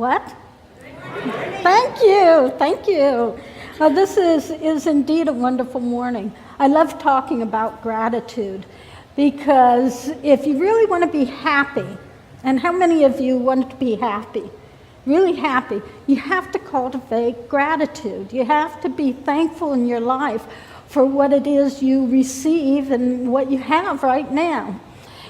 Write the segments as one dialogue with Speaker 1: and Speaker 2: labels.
Speaker 1: What? Thank you, thank you. This is indeed a wonderful morning. I love talking about gratitude because if you really want to be happy, and how many of you want to be happy, really happy, you have to cultivate gratitude. You have to be thankful in your life for what it is you receive and what you have right now.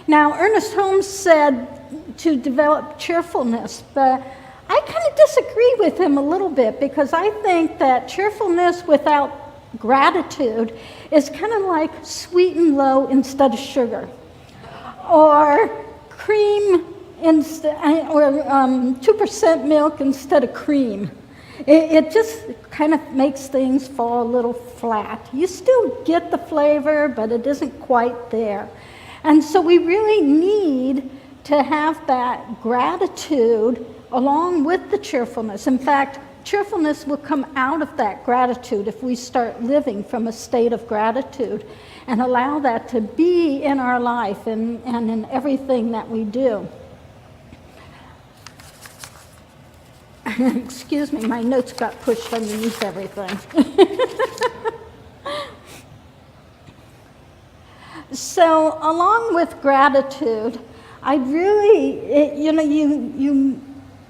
Speaker 1: Now, Ernest Holmes said to develop cheerfulness, but I kind of disagree with him a little bit because I think that cheerfulness without gratitude is kind of like sweet and low instead of sugar, or cream instead, or 2% milk instead of cream. It just kind of makes things fall a little flat. You still get the flavor, but it isn't quite there. And so we really need to have that gratitude along with the cheerfulness. In fact, cheerfulness will come out of that gratitude if we start living from a state of gratitude and allow that to be in our life and in everything that we do. Excuse me, my notes got pushed underneath everything. So along with gratitude, I really, you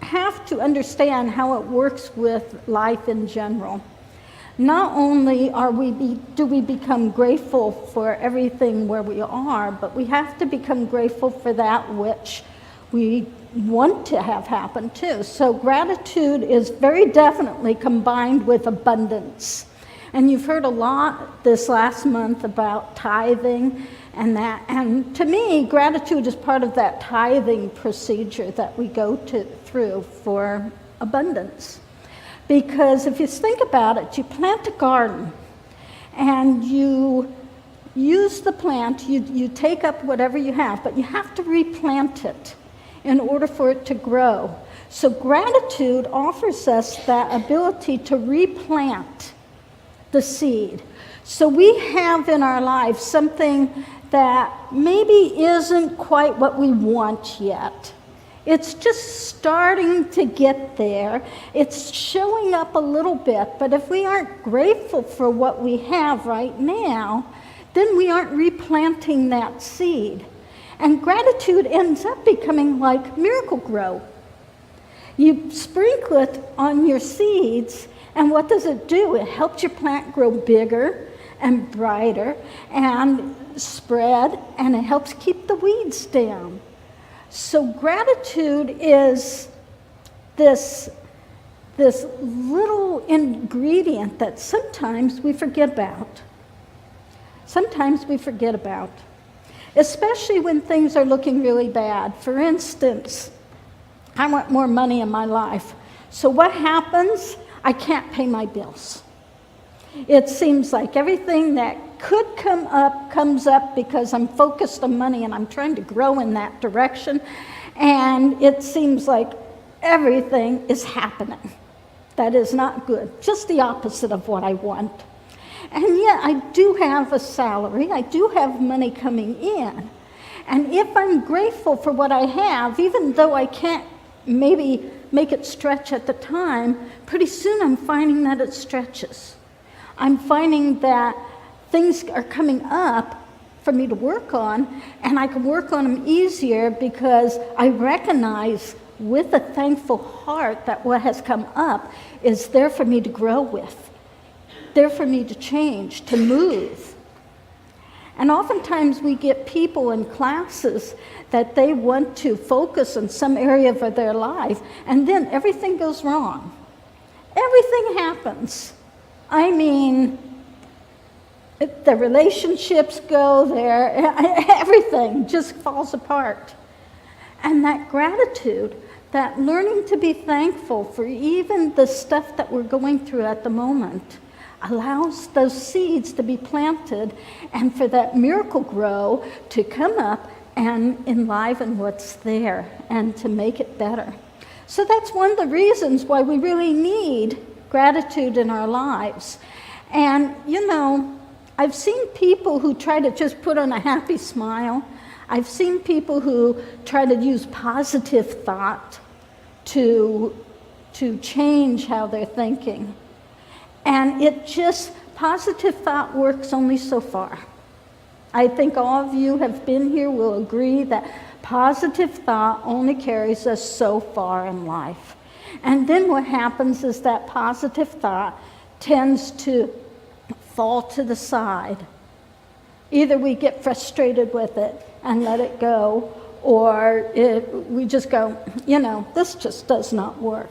Speaker 1: have to understand how it works with life in general. Not only do we become grateful for everything where we are, but we have to become grateful for that which we want to have happen too. So gratitude is very definitely combined with abundance. And you've heard a lot this last month about tithing and that. And to me, gratitude is part of that tithing procedure that we go through for abundance. Because if you think about it, you plant a garden and you use the plant, you take up whatever you have, but you have to replant it in order for it to grow. So gratitude offers us that ability to replant the seed. So we have in our life something that maybe isn't quite what we want yet. It's just starting to get there. It's showing up a little bit, but if we aren't grateful for what we have right now, then we aren't replanting that seed. And gratitude ends up becoming like Miracle-Gro. You sprinkle it on your seeds, and what does it do? It helps your plant grow bigger and brighter and spread, and it helps keep the weeds down. So gratitude is this little ingredient that sometimes we forget about. Sometimes we forget about, especially when things are looking really bad. For instance, I want more money in my life. So what happens? I can't pay my bills. It seems like everything that could come up comes up because I'm focused on money and I'm trying to grow in that direction. And it seems like everything is happening. That is not good. Just the opposite of what I want. And yet I do have a salary. I do have money coming in. And if I'm grateful for what I have, even though I can't maybe make it stretch at the time, pretty soon I'm finding that it stretches. I'm finding that things are coming up for me to work on, and I can work on them easier because I recognize with a thankful heart that what has come up is there for me to grow with, there for me to change, to move. And oftentimes we get people in classes that they want to focus on some area of their life, and then everything goes wrong. Everything happens. I mean, the relationships go there, everything just falls apart. And that gratitude, that learning to be thankful for even the stuff that we're going through at the moment, allows those seeds to be planted and for that Miracle-Gro to come up and enliven what's there and to make it better. So that's one of the reasons why we really need gratitude in our lives. And, I've seen people who try to just put on a happy smile. I've seen people who try to use positive thought to to change how they're thinking. And positive thought works only so far. I think all of you have been here will agree that positive thought only carries us so far in life. And then what happens is that positive thought tends to fall to the side. Either we get frustrated with it and let it go, or we just go, this just does not work.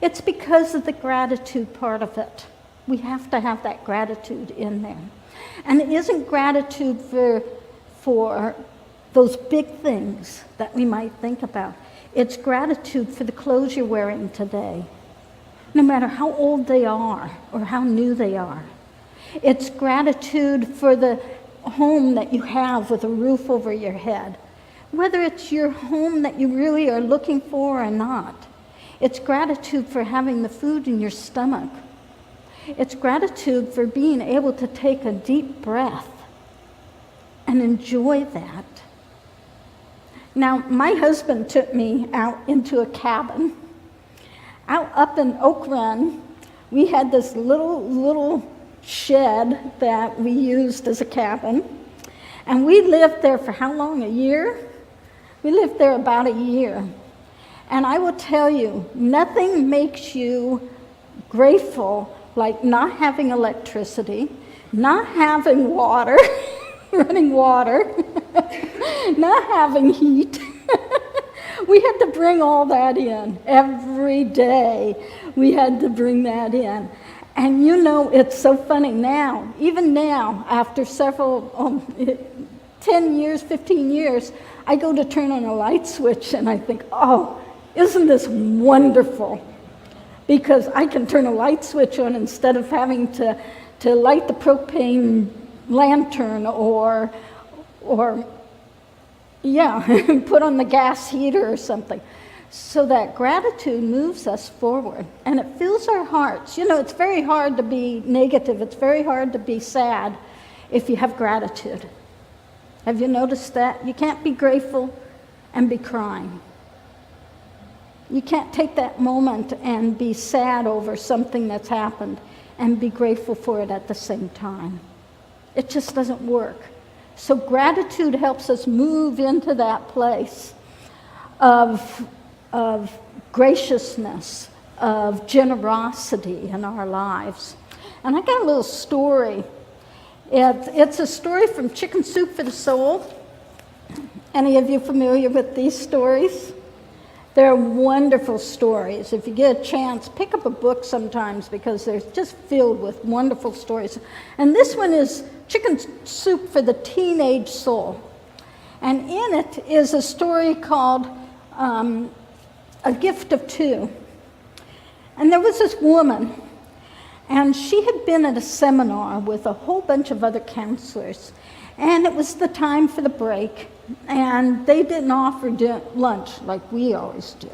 Speaker 1: It's because of the gratitude part of it. We have to have that gratitude in there. And it isn't gratitude for those big things that we might think about. It's gratitude for the clothes you're wearing today, no matter how old they are or how new they are. It's gratitude for the home that you have with a roof over your head, whether it's your home that you really are looking for or not. It's gratitude for having the food in your stomach. It's gratitude for being able to take a deep breath and enjoy that. Now, my husband took me out into a cabin. Out up in Oak Run, we had this little shed that we used as a cabin. And we lived there for how long? A year? We lived there about a year. And I will tell you, nothing makes you grateful like not having electricity, not having water, running water, not having heat. We had to bring all that in every day. We had to bring that in. And it's so funny now, even now, after several, 10 years, 15 years, I go to turn on a light switch and I think, oh, isn't this wonderful? Because I can turn a light switch on instead of having to light the propane lantern or put on the gas heater or something. So that gratitude moves us forward and it fills our hearts. It's very hard to be negative. It's very hard to be sad if you have gratitude. Have you noticed that? You can't be grateful and be crying. You can't take that moment and be sad over something that's happened and be grateful for it at the same time. It just doesn't work. So gratitude helps us move into that place of graciousness, of generosity in our lives. And I got a little story. It's a story from Chicken Soup for the Soul. Any of you familiar with these stories? They're wonderful stories. If you get a chance, pick up a book sometimes because they're just filled with wonderful stories. And this one is Chicken Soup for the Teenage Soul. And in it is a story called A Gift of Two. And there was this woman, and she had been at a seminar with a whole bunch of other counselors. And it was the time for the break, and they didn't offer lunch like we always do.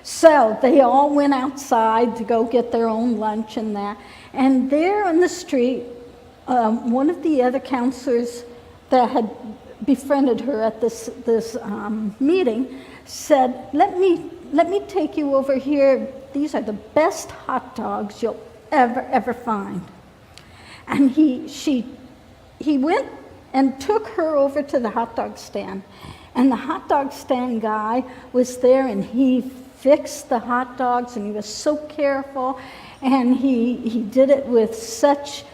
Speaker 1: So they all went outside to go get their own lunch and that. And there on the street, one of the other counselors that had befriended her at this meeting said, let me take you over here. These are the best hot dogs you'll ever find. And he went and took her over to the hot dog stand. And the hot dog stand guy was there, and he fixed the hot dogs, and he was so careful, and he did it with such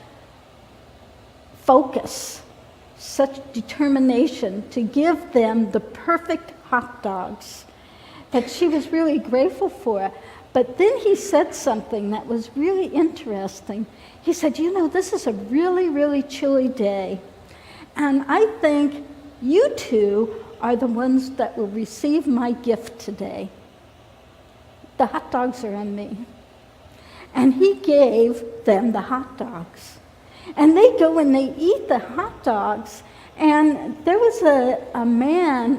Speaker 1: focus, such determination to give them the perfect hot dogs that she was really grateful for it. But then he said something that was really interesting. He said, this is a really, really chilly day. And I think you two are the ones that will receive my gift today. The hot dogs are on me. And he gave them the hot dogs. And they go and they eat the hot dogs. And there was a man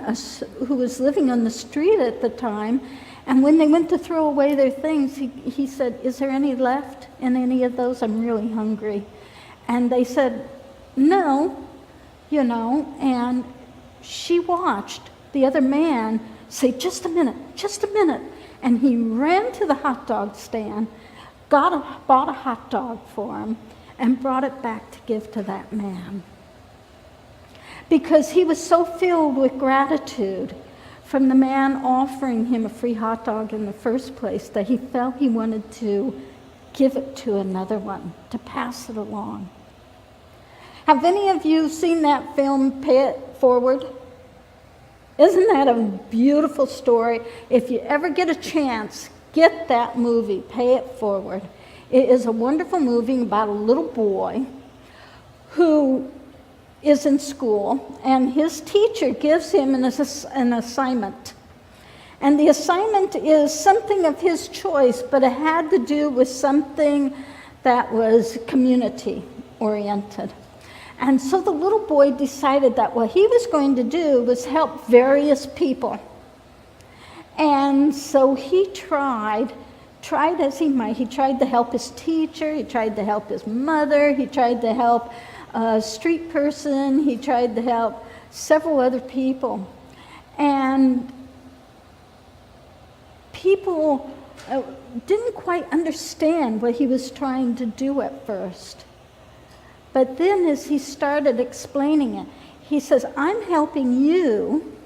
Speaker 1: who was living on the street at the time. And when they went to throw away their things, he said, is there any left in any of those? I'm really hungry. And they said, no. And she watched the other man say, just a minute. And he ran to the hot dog stand, bought a hot dog for him, and brought it back to give to that man. Because he was so filled with gratitude from the man offering him a free hot dog in the first place that he felt he wanted to give it to another one, to pass it along. Have any of you seen that film, Pay It Forward? Isn't that a beautiful story? If you ever get a chance, get that movie, Pay It Forward. It is a wonderful movie about a little boy who is in school, and his teacher gives him an assignment. And the assignment is something of his choice, but it had to do with something that was community-oriented. And so the little boy decided that what he was going to do was help various people. And so he tried as he might. He tried to help his teacher, he tried to help his mother, he tried to help a street person, he tried to help several other people. And people didn't quite understand what he was trying to do at first. But then as he started explaining it, he says, I'm helping you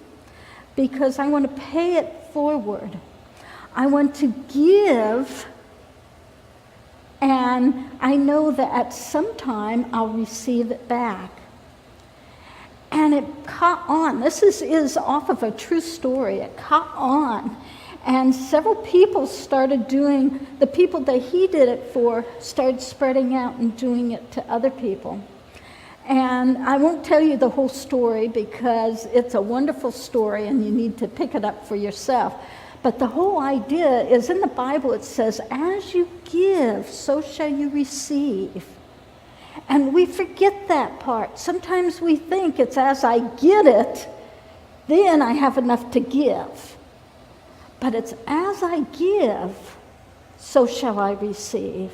Speaker 1: because I want to pay it forward. I want to give, and I know that at some time I'll receive it back. And it caught on. This is off of a true story. It caught on. And several people started doing, the people that he did it for started spreading out and doing it to other people. And I won't tell you the whole story because it's a wonderful story and you need to pick it up for yourself. But the whole idea is in the Bible, it says, as you give, so shall you receive. And we forget that part. Sometimes we think it's as I get it, then I have enough to give. But it's as I give, so shall I receive.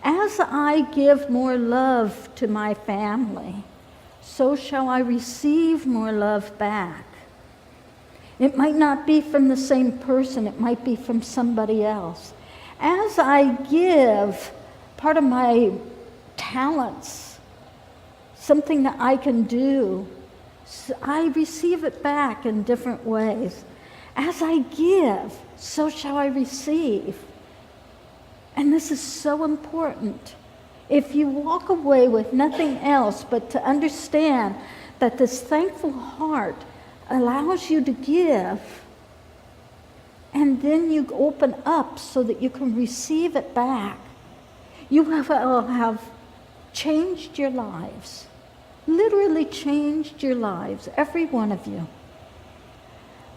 Speaker 1: As I give more love to my family, so shall I receive more love back. It might not be from the same person, it might be from somebody else. As I give part of my talents, something that I can do, I receive it back in different ways. As I give, so shall I receive. And this is so important. If you walk away with nothing else but to understand that this thankful heart allows you to give, and then you open up so that you can receive it back, you have changed your lives, literally changed your lives, every one of you,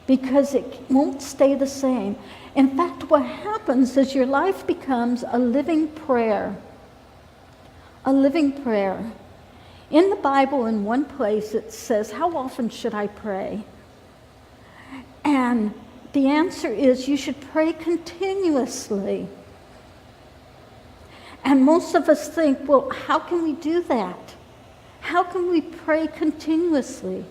Speaker 1: because it won't stay the same. In fact, what happens is your life becomes a living prayer, a living prayer. In the Bible, in one place, it says, how often should I pray? And the answer is you should pray continuously. And most of us think, well, how can we do that? How can we pray continuously?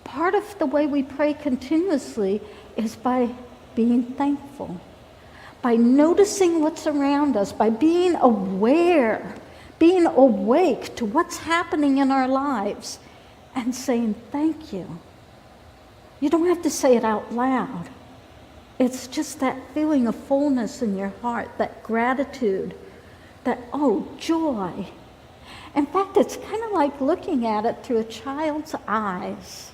Speaker 1: Part of the way we pray continuously is by being thankful, by noticing what's around us, by being aware, being awake to what's happening in our lives and saying thank you. You don't have to say it out loud. It's just that feeling of fullness in your heart, that gratitude, that, oh, joy. In fact, it's kind of like looking at it through a child's eyes.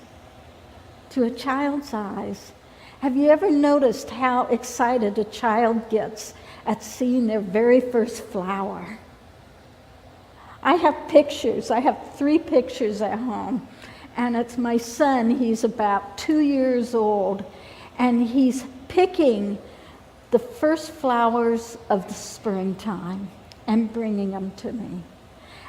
Speaker 1: To a child's eyes. Have you ever noticed how excited a child gets at seeing their very first flower? I have pictures. I have 3 pictures at home. And it's my son. He's about 2 years old. And he's picking the first flowers of the springtime and bringing them to me.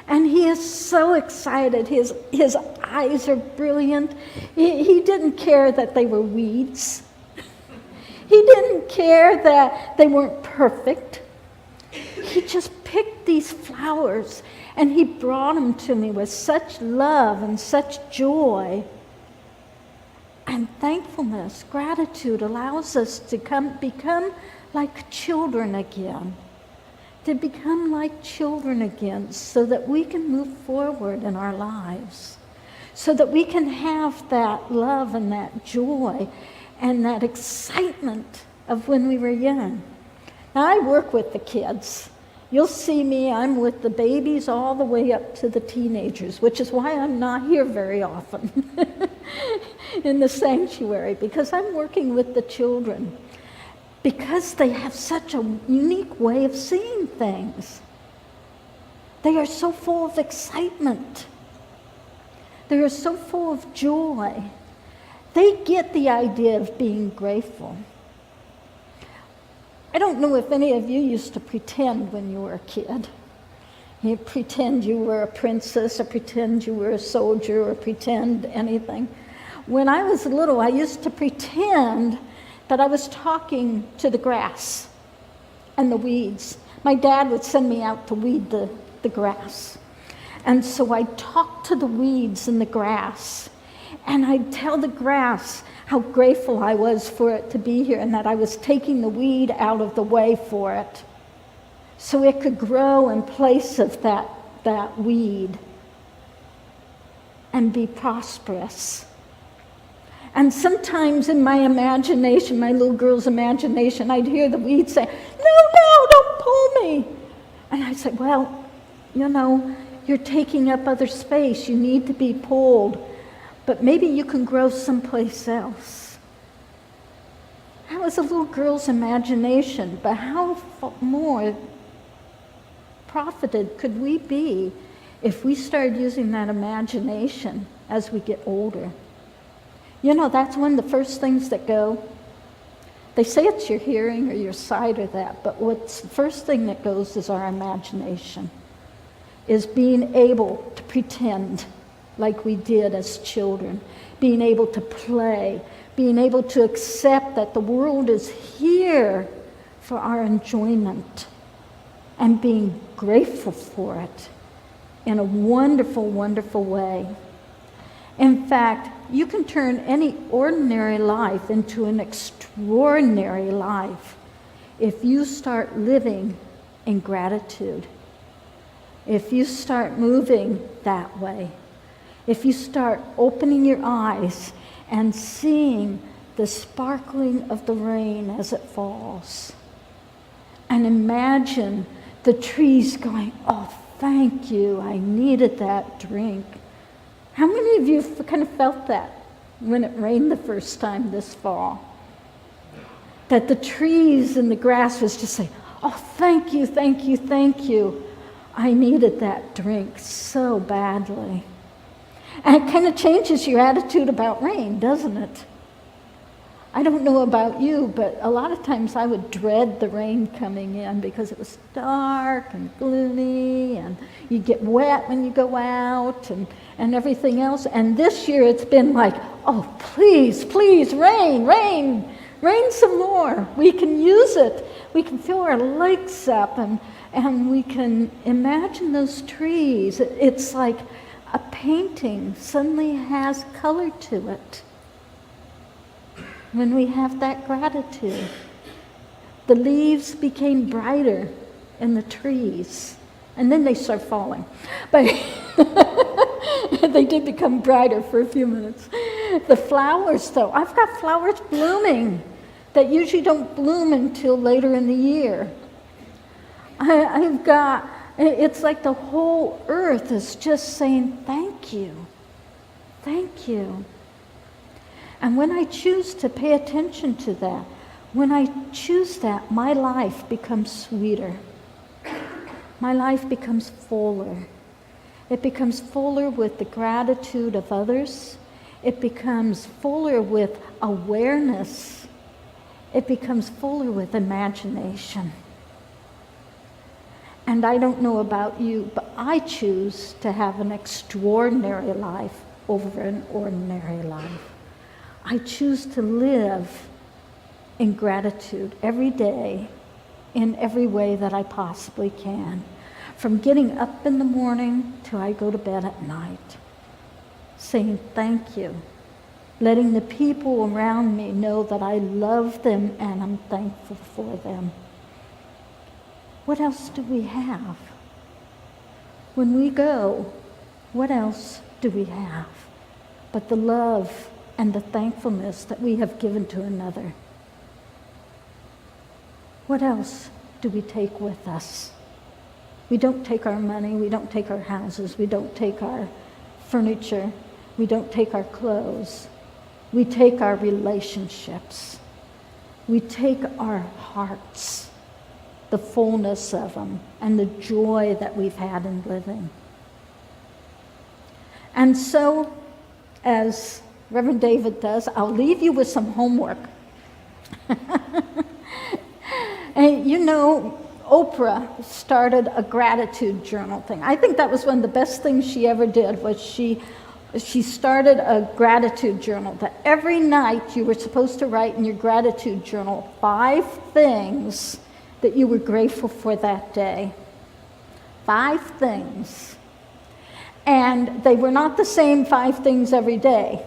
Speaker 1: And he is so excited. His eyes are brilliant. He didn't care that they were weeds. He didn't care that they weren't perfect. He just picked these flowers and he brought them to me with such love and such joy. And thankfulness, gratitude allows us to become like children again. To become like children again so that we can move forward in our lives. So that we can have that love and that joy and that excitement of when we were young. Now, I work with the kids. You'll see me, I'm with the babies all the way up to the teenagers, which is why I'm not here very often in the sanctuary, because I'm working with the children, because they have such a unique way of seeing things. They are so full of excitement. They are so full of joy. They get the idea of being grateful. I don't know if any of you used to pretend when you were a kid. You pretend you were a princess, or pretend you were a soldier, or pretend anything. When I was little, I used to pretend that I was talking to the grass and the weeds. My dad would send me out to weed the grass. And so I'd talk to the weeds and the grass. And I'd tell the grass how grateful I was for it to be here, and that I was taking the weed out of the way for it so it could grow in place of that weed and be prosperous. And sometimes in my imagination, my little girl's imagination, I'd hear the weed say, "No, don't pull me." And I'd say, "Well, you're taking up other space. You need to be pulled. But maybe you can grow someplace else." That was a little girl's imagination, but how more profited could we be if we started using that imagination as we get older? That's one of the first things that go. They say it's your hearing or your sight or that, but what's the first thing that goes is our imagination, is being able to pretend like we did as children, being able to play, being able to accept that the world is here for our enjoyment, and being grateful for it in a wonderful, wonderful way. In fact, you can turn any ordinary life into an extraordinary life if you start living in gratitude, if you start moving that way. If you start opening your eyes and seeing the sparkling of the rain as it falls, and imagine the trees going, "Oh, thank you, I needed that drink." How many of you kind of felt that when it rained the first time this fall? That the trees and the grass was just saying, "Oh, thank you, thank you, thank you. I needed that drink so badly." And it kind of changes your attitude about rain, doesn't it? I don't know about you, but a lot of times I would dread the rain coming in because it was dark and gloomy, and you get wet when you go out and everything else. And this year it's been like, "Oh, please, please, rain, rain, rain some more." We can use it. We can fill our lakes up, and we can imagine those trees. It's like a painting suddenly has color to it when we have that gratitude. The leaves became brighter in the trees, and then they start falling. But they did become brighter for a few minutes. The flowers, though, I've got flowers blooming that usually don't bloom until later in the year. It's like the whole earth is just saying, "Thank you, thank you." And when I choose to pay attention to that, when I choose that, my life becomes sweeter. My life becomes fuller. It becomes fuller with the gratitude of others. It becomes fuller with awareness. It becomes fuller with imagination. And I don't know about you, but I choose to have an extraordinary life over an ordinary life. I choose to live in gratitude every day in every way that I possibly can. From getting up in the morning till I go to bed at night, saying thank you. letting the people around me know that I love them and I'm thankful for them. What else do we have? When we go, what else do we have but the love and the thankfulness that we have given to another? What else do we take with us? We don't take our money, we don't take our houses, we don't take our furniture, we don't take our clothes. We take our relationships. We take our hearts, the fullness of them, and the joy that we've had in living. And so, as Reverend David does, I'll leave you with some homework. And you know, Oprah started a gratitude journal thing. I think that was one of the best things she ever did, was she started a gratitude journal that every night you were supposed to write in your gratitude journal 5 things that you were grateful for that day. 5 things. And they were not the same 5 things every day.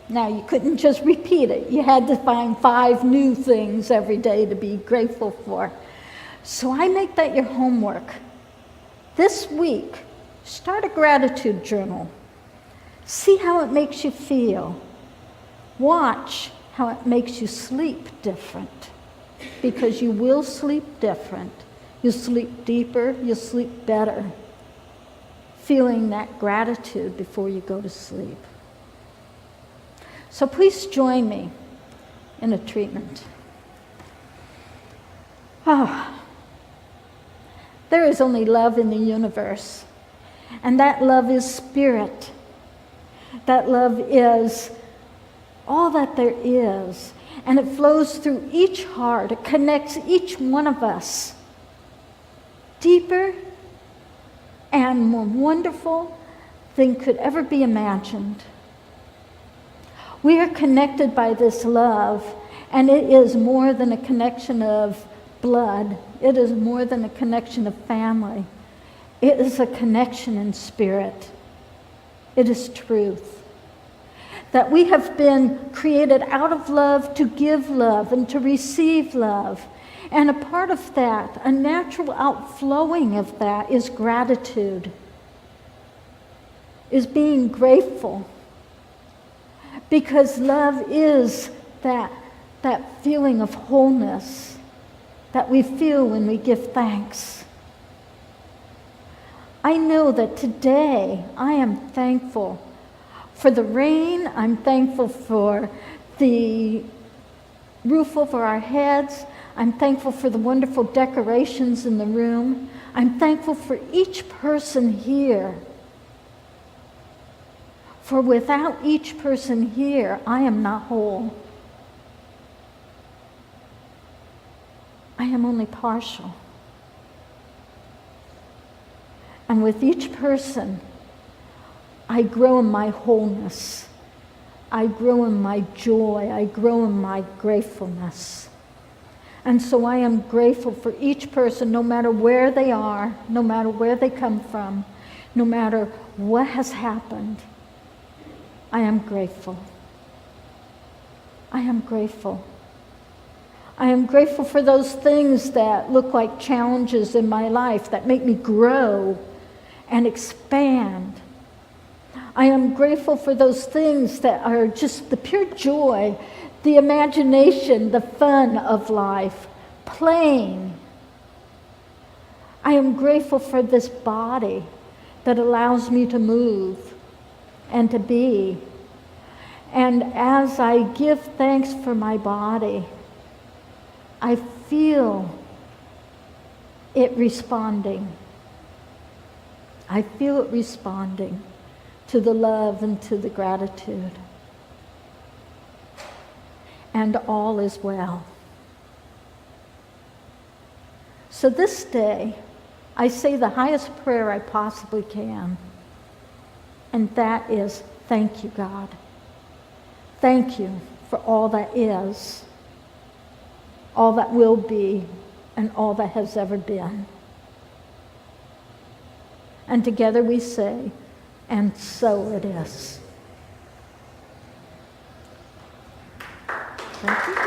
Speaker 1: Now, you couldn't just repeat it. You had to find 5 new things every day to be grateful for. So I make that your homework. This week, start a gratitude journal. See how it makes you feel. Watch how it makes you sleep different, because you will sleep different. You'll sleep deeper, you'll sleep better, feeling that gratitude before you go to sleep. So please join me in a treatment. There is only love in the universe, and that love is spirit. That love is all that there is, and it flows through each heart. It connects each one of us deeper and more wonderful than could ever be imagined. We are connected by this love, and it is more than a connection of blood. It is more than a connection of family. It is a connection in spirit. It is truth. That we have been created out of love to give love and to receive love. And a part of that, a natural outflowing of that, is gratitude, is being grateful. Because love is that feeling of wholeness that we feel when we give thanks. I know that today I am thankful for the rain. I'm thankful for the roof over our heads. I'm thankful for the wonderful decorations in the room. I'm thankful for each person here. For without each person here, I am not whole. I am only partial. And with each person, I grow in my wholeness. I grow in my joy. I grow in my gratefulness. And so I am grateful for each person, no matter where they are, no matter where they come from, no matter what has happened. I am grateful. I am grateful. I am grateful for those things that look like challenges in my life that make me grow and expand. I am grateful for those things that are just the pure joy, the imagination, the fun of life, playing. I am grateful for this body that allows me to move and to be. And as I give thanks for my body, I feel it responding. I feel it responding to the love and to the gratitude. And all is well. So this day, I say the highest prayer I possibly can, and that is, thank you, God. Thank you for all that is, all that will be, and all that has ever been. And together we say, and so it is.
Speaker 2: to love.